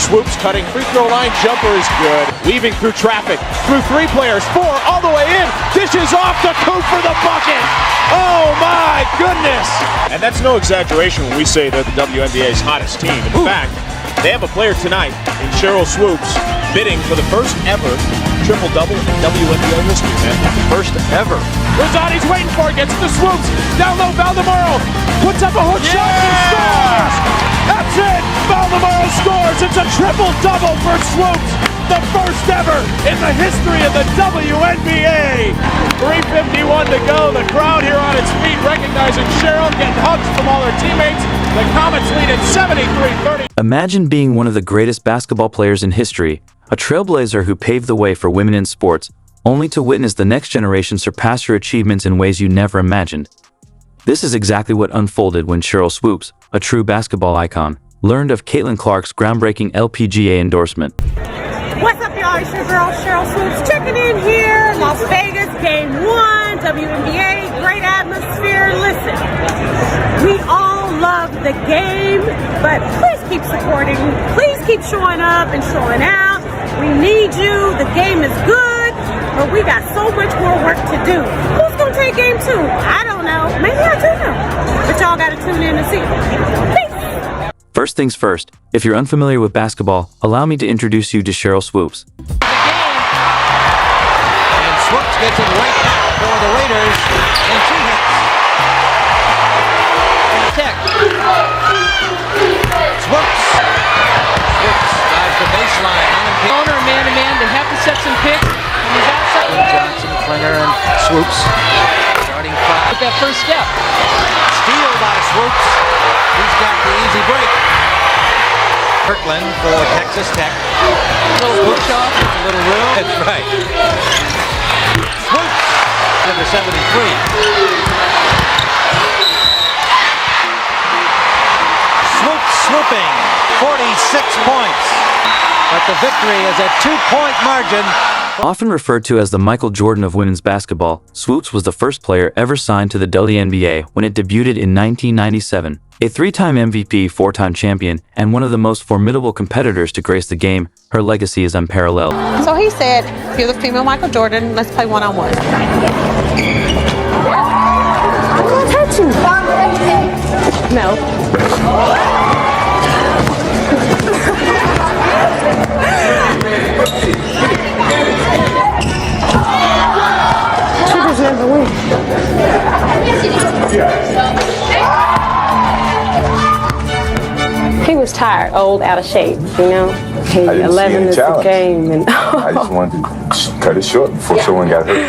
Swoopes cutting free throw line, jumper is good. Weaving through traffic, through three players, four, all the way in, dishes off to Coop for the bucket. Oh my goodness! And that's no exaggeration when we say they're the WNBA's hottest team. In fact, they have a player tonight in Sheryl Swoopes bidding for the first ever triple-double in WNBA history, man. First ever. Rosati's waiting for it, gets to Swoopes. Down low, Valdemaro puts up a hook shot and scores! That's it! Valdemaro scores! It's a triple-double for Swoopes! The first ever in the history of the WNBA! 3:51 to go. The crowd here on its feet recognizing Sheryl, getting hugs from all her teammates. The Comets lead at 73-30. Imagine being one of the greatest basketball players in history, a trailblazer who paved the way for women in sports, only to witness the next generation surpass your achievements in ways you never imagined. This is exactly what unfolded when Sheryl Swoopes, a true basketball icon, learned of Caitlin Clark's groundbreaking LPGA endorsement. What's up, y'all? It's your girl, Sheryl Swoopes, checking in here, Las Vegas, Game 1, WNBA, great atmosphere. Listen, we all love the game, but please keep supporting. Please keep showing up and showing out. We need you. The game is good, but we got so much more work to do. Who's going to take Game 2? I don't know. Maybe I do know. But y'all got to tune in to see. Peace. First things first, if you're unfamiliar with basketball, allow me to introduce you to Sheryl Swoopes. And Swoopes gets it right back for the Raiders, and she hits. Tech. Swoopes drives the baseline. Owner man-to-man, they have to set some picks. And he's outside. Johnson, Klinger, and Swoopes. Starting five. With that first step. Steal by Swoopes. He's got the easy break. Kirkland for Texas Tech. A little push off. A little room. That's right. Swoopes. Number 73. Swoopes swooping. 46 points. But the victory is a 2-point margin. Often referred to as the Michael Jordan of women's basketball, Swoopes was the first player ever signed to the WNBA when it debuted in 1997. A 3-time MVP, 4-time champion, and one of the most formidable competitors to grace the game, her legacy is unparalleled. So he said, you're the female Michael Jordan, let's play one-on-one. I'm gonna touch you. No. He was tired, old, out of shape, you know. Hey, 11 is the game. And I just wanted to cut it short before someone got hurt.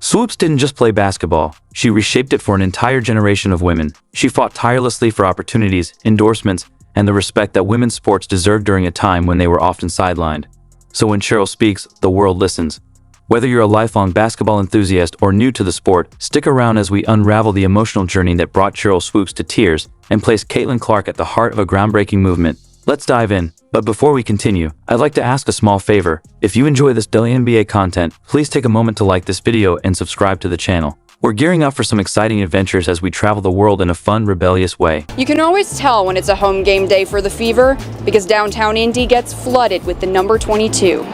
Swoopes didn't just play basketball, she reshaped it for an entire generation of women. She fought tirelessly for opportunities, endorsements, and the respect that women's sports deserved during a time when they were often sidelined. So when Sheryl speaks, the world listens. Whether you're a lifelong basketball enthusiast or new to the sport, stick around as we unravel the emotional journey that brought Sheryl Swoopes to tears and place Caitlin Clark at the heart of a groundbreaking movement. Let's dive in. But before we continue, I'd like to ask a small favor. If you enjoy this WNBA content, please take a moment to like this video and subscribe to the channel. We're gearing up for some exciting adventures as we travel the world in a fun, rebellious way. You can always tell when it's a home game day for the Fever because downtown Indy gets flooded with the number 22.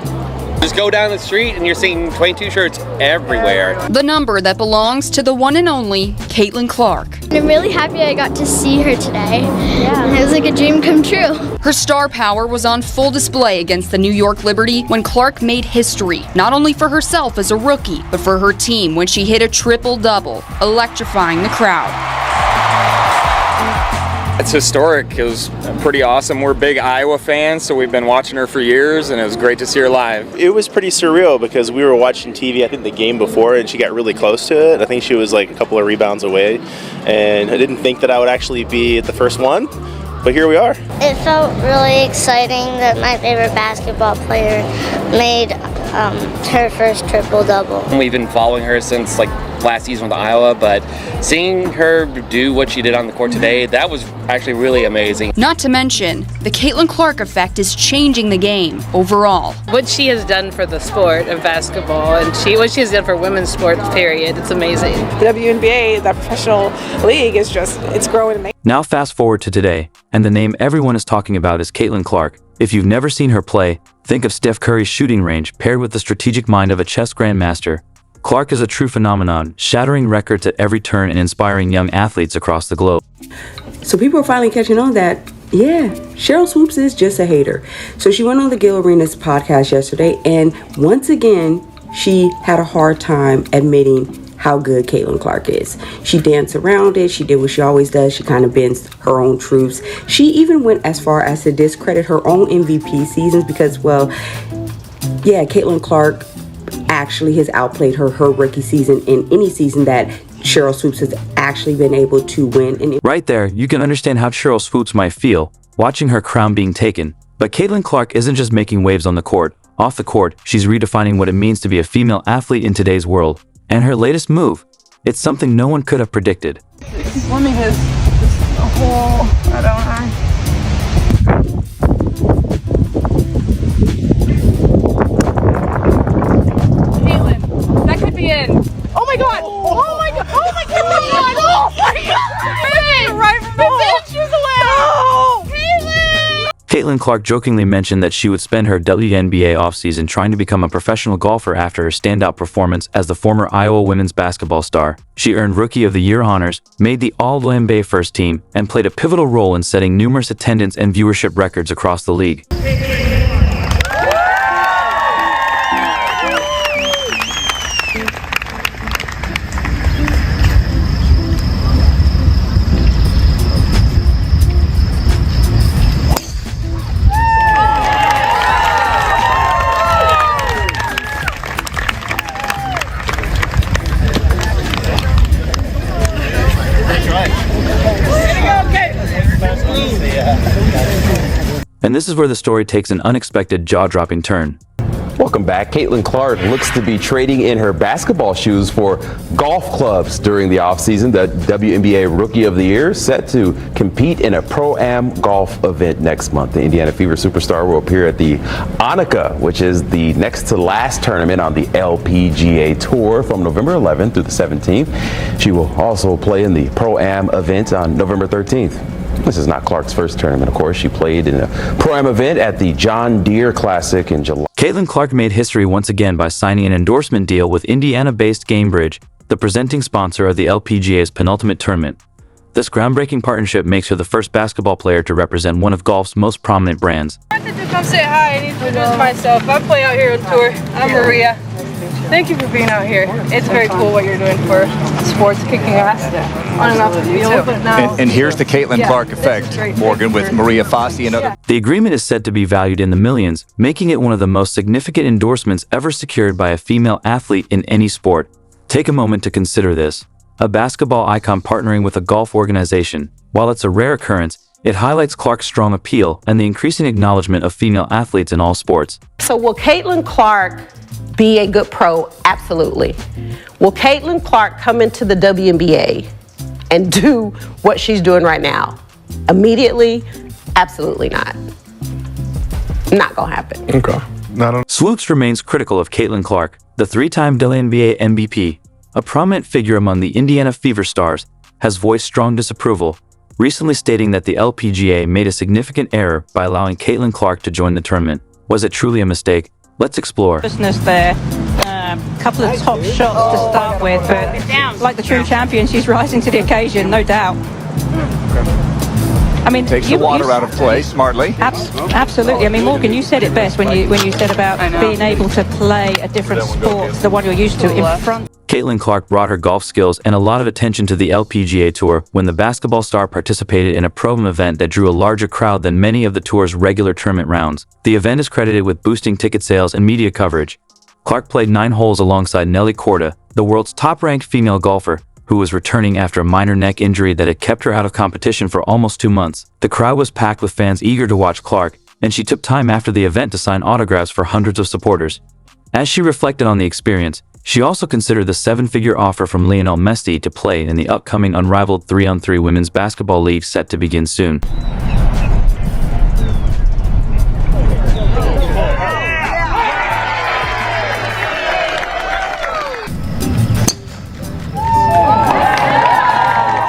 Just go down the street and you're seeing 22 shirts everywhere. The number that belongs to the one and only Caitlin Clark. I'm really happy I got to see her today. Yeah. It was like a dream come true. Her star power was on full display against the New York Liberty when Clark made history, not only for herself as a rookie, but for her team when she hit a triple-double, electrifying the crowd. It's historic. It was pretty awesome. We're big Iowa fans, so we've been watching her for years, and it was great to see her live. It was pretty surreal because we were watching TV, I think the game before, and she got really close to it. I think she was like a couple of rebounds away, and I didn't think that I would actually be at the first one, but here we are. It felt really exciting that my favorite basketball player made her first triple-double. We've been following her since like last season with Iowa, but seeing her do what she did on the court today, that was actually really amazing. Not to mention, the Caitlin Clark effect is changing the game overall. What she has done for the sport of basketball and what she has done for women's sports, period, it's amazing. The WNBA, the professional league, is it's growing amazing. Now fast forward to today, and the name everyone is talking about is Caitlin Clark. If you've never seen her play, think of Steph Curry's shooting range paired with the strategic mind of a chess grandmaster. Clark is a true phenomenon, shattering records at every turn and inspiring young athletes across the globe. So people are finally catching on that, yeah, Sheryl Swoopes is just a hater. So she went on the Gil Arenas podcast yesterday, and once again, she had a hard time admitting how good Caitlin Clark is. She danced around it. She did what she always does. She kind of bends her own truths. She even went as far as to discredit her own MVP seasons because, well, yeah, Caitlin Clark actually has outplayed her rookie season in any season that Sheryl Swoopes has actually been able to win. Right there, you can understand how Sheryl Swoopes might feel watching her crown being taken. But Caitlin Clark isn't just making waves on the court. Off the court, she's redefining what it means to be a female athlete in today's world. And her latest move, it's something no one could have predicted. Swimming is just a whole, I don't know. Caitlin, that could be it. Oh my god! Oh my god! Oh my god! Oh my god! Right from the hole. She's allowed. No! Caitlin! Caitlin Clark jokingly mentioned that she would spend her WNBA offseason trying to become a professional golfer after her standout performance as the former Iowa women's basketball star. She earned Rookie of the Year honors, made the All-NBA first team, and played a pivotal role in setting numerous attendance and viewership records across the league. And this is where the story takes an unexpected, jaw-dropping turn. Welcome back. Caitlin Clark looks to be trading in her basketball shoes for golf clubs during the offseason. The WNBA Rookie of the Year set to compete in a Pro-Am golf event next month. The Indiana Fever superstar will appear at the Annika, which is the next to last tournament on the LPGA Tour from November 11th through the 17th. She will also play in the Pro-Am event on November 13th. This is not Clark's first tournament, of course. She played in a Pro-Am event at the John Deere Classic in July. Caitlin Clark made history once again by signing an endorsement deal with Indiana-based Gamebridge, the presenting sponsor of the LPGA's penultimate tournament. This groundbreaking partnership makes her the first basketball player to represent one of golf's most prominent brands. I wanted to come say hi and introduce myself. I play out here on tour. I'm Maria. Thank you for being out here. It's very cool what you're doing for sports, kicking ass on and off the field. But now, And here's the Caitlin Clark effect, Morgan, with Maria Fassi and other. The agreement is said to be valued in the millions, making it one of the most significant endorsements ever secured by a female athlete in any sport. Take a moment to consider this. A basketball icon partnering with a golf organization. While it's a rare occurrence, it highlights Clark's strong appeal and the increasing acknowledgement of female athletes in all sports. So will Caitlin Clark be a good pro? Absolutely. Will Caitlin Clark come into the WNBA and do what she's doing right now? Immediately? Absolutely not. Not gonna happen. Okay. Swoopes remains critical of Caitlin Clark, the three-time WNBA MVP. A prominent figure among the Indiana Fever stars, has voiced strong disapproval, recently stating that the LPGA made a significant error by allowing Caitlin Clark to join the tournament. Was it truly a mistake? Let's explore. Business there. Couple of top shots to start with, but like the true champion, she's rising to the occasion, no doubt. I mean, Takes the water out of play smartly. Absolutely. I mean, Morgan, you said it best when you said about being able to play a different sport to the one you're used to in front. Caitlin Clark brought her golf skills and a lot of attention to the LPGA Tour when the basketball star participated in a Pro-Am event that drew a larger crowd than many of the tour's regular tournament rounds. The event is credited with boosting ticket sales and media coverage. Clark played 9 holes alongside Nelly Korda, the world's top-ranked female golfer, who was returning after a minor neck injury that had kept her out of competition for almost 2 months. The crowd was packed with fans eager to watch Clark, and she took time after the event to sign autographs for hundreds of supporters. As she reflected on the experience, she also considered the seven-figure offer from Lionel Messi to play in the upcoming unrivaled 3-on-3 women's basketball league set to begin soon.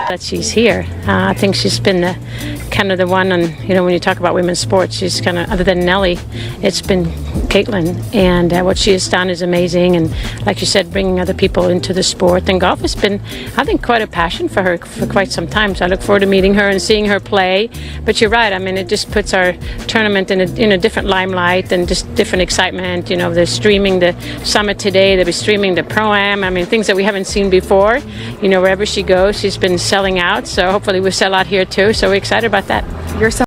That she's here. I think she's been kind of the one on, when you talk about women's sports, she's kind of, other than Nellie, it's been Caitlin. And what she has done is amazing. And like you said, bringing other people into the sport. And golf has been, I think, quite a passion for her for quite some time. So I look forward to meeting her and seeing her play. But you're right. I mean, it just puts our tournament in a different limelight and just different excitement. They're streaming the summit today. They'll be streaming the Pro-Am. I mean, things that we haven't seen before. Wherever she goes, she's been selling out. So hopefully we'll sell out here too. So we're excited about that.